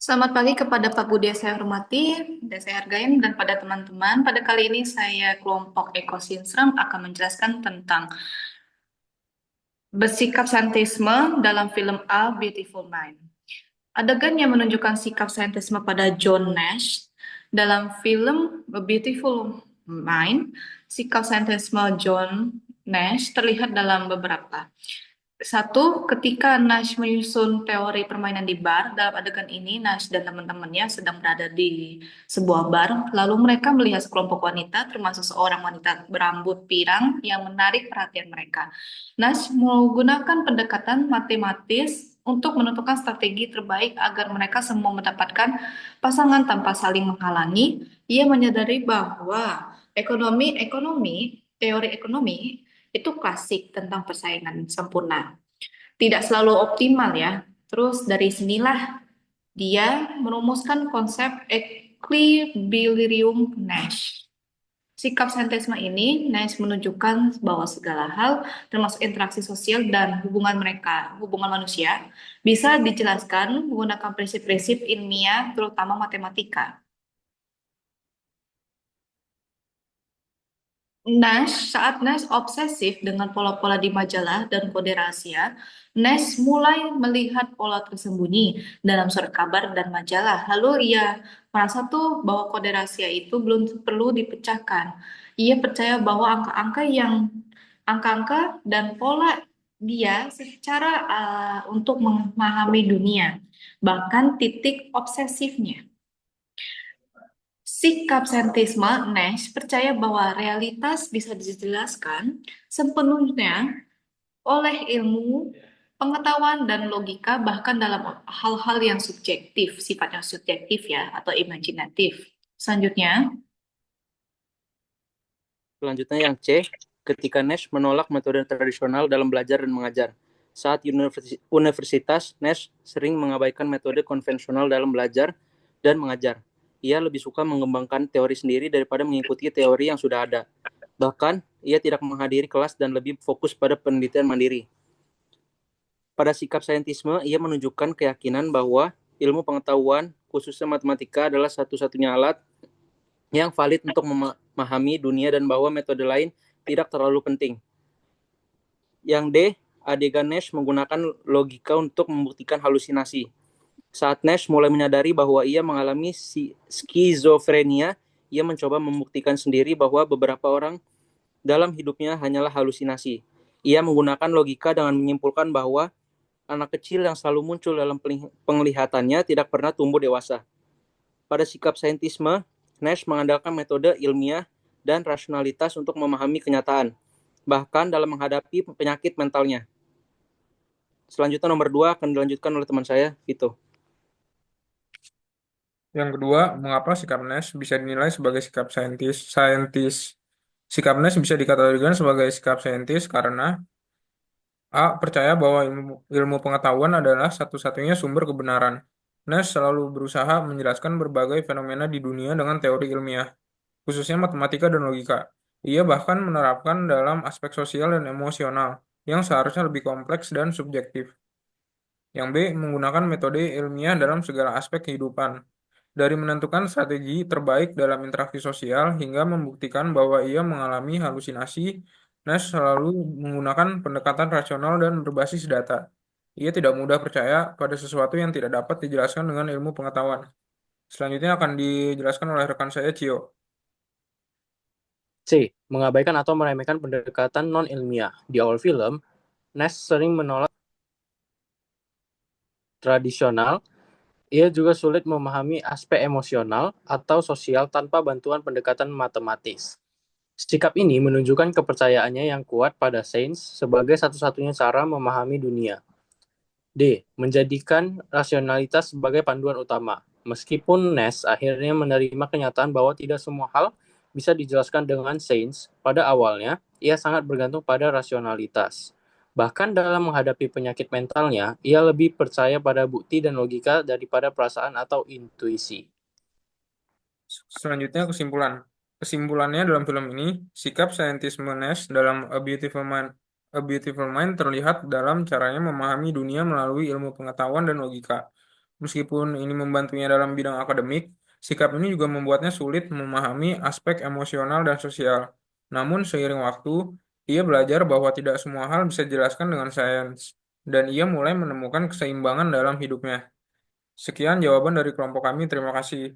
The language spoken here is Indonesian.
Selamat pagi kepada Pak Budi yang saya hormati dan saya hargai, dan pada teman-teman. Pada kali ini saya kelompok Ekosinsrem akan menjelaskan tentang bersikap saintisme dalam film A Beautiful Mind. Adegan yang menunjukkan sikap saintisme pada John Nash dalam film A Beautiful Mind. Sikap saintisme John Nash terlihat dalam beberapa. Satu, ketika Nash menyusun teori permainan di bar, dalam adegan ini Nash dan teman-temannya sedang berada di sebuah bar, lalu mereka melihat sekelompok wanita, termasuk seorang wanita berambut pirang yang menarik perhatian mereka. Nash menggunakan pendekatan matematis untuk menentukan strategi terbaik agar mereka semua mendapatkan pasangan tanpa saling menghalangi. Ia menyadari bahwa teori ekonomi itu klasik tentang persaingan sempurna. Tidak selalu optimal ya. Terus dari sinilah dia merumuskan konsep equilibrium Nash. Sikap saintisme ini, Nash menunjukkan bahwa segala hal, termasuk interaksi sosial dan hubungan manusia, bisa dijelaskan menggunakan prinsip-prinsip ilmiah, terutama matematika. Saat Nash obsesif dengan pola-pola di majalah dan kode rahasia, Nash mulai melihat pola tersembunyi dalam surat kabar dan majalah. Lalu ia merasa tuh bahwa kode rahasia itu belum perlu dipecahkan. Ia percaya bahwa angka-angka dan pola dia secara untuk memahami dunia, bahkan titik obsesifnya. Sikap saintisme Nash percaya bahwa realitas bisa dijelaskan sepenuhnya oleh ilmu, pengetahuan, dan logika, bahkan dalam hal-hal yang subjektif, sifatnya subjektif ya, atau imajinatif. Selanjutnya, Selanjutnya yang C, ketika Nash menolak metode tradisional dalam belajar dan mengajar. Saat universitas, Nash sering mengabaikan metode konvensional dalam belajar dan mengajar. Ia lebih suka mengembangkan teori sendiri daripada mengikuti teori yang sudah ada. Bahkan, ia tidak menghadiri kelas dan lebih fokus pada penelitian mandiri. Pada sikap saintisme, ia menunjukkan keyakinan bahwa ilmu pengetahuan, khususnya matematika, adalah satu-satunya alat yang valid untuk memahami dunia dan bahwa metode lain tidak terlalu penting. Yang D, adegan Nash menggunakan logika untuk membuktikan halusinasi. Saat Nash mulai menyadari bahwa ia mengalami skizofrenia, ia mencoba membuktikan sendiri bahwa beberapa orang dalam hidupnya hanyalah halusinasi. Ia menggunakan logika dengan menyimpulkan bahwa anak kecil yang selalu muncul dalam penglihatannya tidak pernah tumbuh dewasa. Pada sikap saintisme, Nash mengandalkan metode ilmiah dan rasionalitas untuk memahami kenyataan, bahkan dalam menghadapi penyakit mentalnya. Selanjutnya nomor 2 akan dilanjutkan oleh teman saya, Vito. Yang kedua, mengapa sikap Nash bisa dinilai sebagai sikap saintis? Sikap Nash bisa dikategorikan sebagai sikap saintis karena A. Percaya bahwa ilmu pengetahuan adalah satu-satunya sumber kebenaran. Nash selalu berusaha menjelaskan berbagai fenomena di dunia dengan teori ilmiah, khususnya matematika dan logika. Ia bahkan menerapkan dalam aspek sosial dan emosional, yang seharusnya lebih kompleks dan subjektif. Yang B. Menggunakan metode ilmiah dalam segala aspek kehidupan. Dari menentukan strategi terbaik dalam interaksi sosial hingga membuktikan bahwa ia mengalami halusinasi, Nash selalu menggunakan pendekatan rasional dan berbasis data. Ia tidak mudah percaya pada sesuatu yang tidak dapat dijelaskan dengan ilmu pengetahuan. Selanjutnya akan dijelaskan oleh rekan saya, Cio. C. Mengabaikan atau meremehkan pendekatan non-ilmiah. Di awal film, Nash sering menolak tradisional. Ia juga sulit memahami aspek emosional atau sosial tanpa bantuan pendekatan matematis. Sikap ini menunjukkan kepercayaannya yang kuat pada sains sebagai satu-satunya cara memahami dunia. D. Menjadikan rasionalitas sebagai panduan utama. Meskipun Nash akhirnya menerima kenyataan bahwa tidak semua hal bisa dijelaskan dengan sains, pada awalnya ia sangat bergantung pada rasionalitas. Bahkan dalam menghadapi penyakit mentalnya, ia lebih percaya pada bukti dan logika daripada perasaan atau intuisi. Selanjutnya kesimpulan. Kesimpulannya dalam film ini, sikap saintisme Nash dalam A Beautiful Mind terlihat dalam caranya memahami dunia melalui ilmu pengetahuan dan logika. Meskipun ini membantunya dalam bidang akademik, sikap ini juga membuatnya sulit memahami aspek emosional dan sosial. Namun, seiring waktu, ia belajar bahwa tidak semua hal bisa dijelaskan dengan sains, dan ia mulai menemukan keseimbangan dalam hidupnya. Sekian jawaban dari kelompok kami. Terima kasih.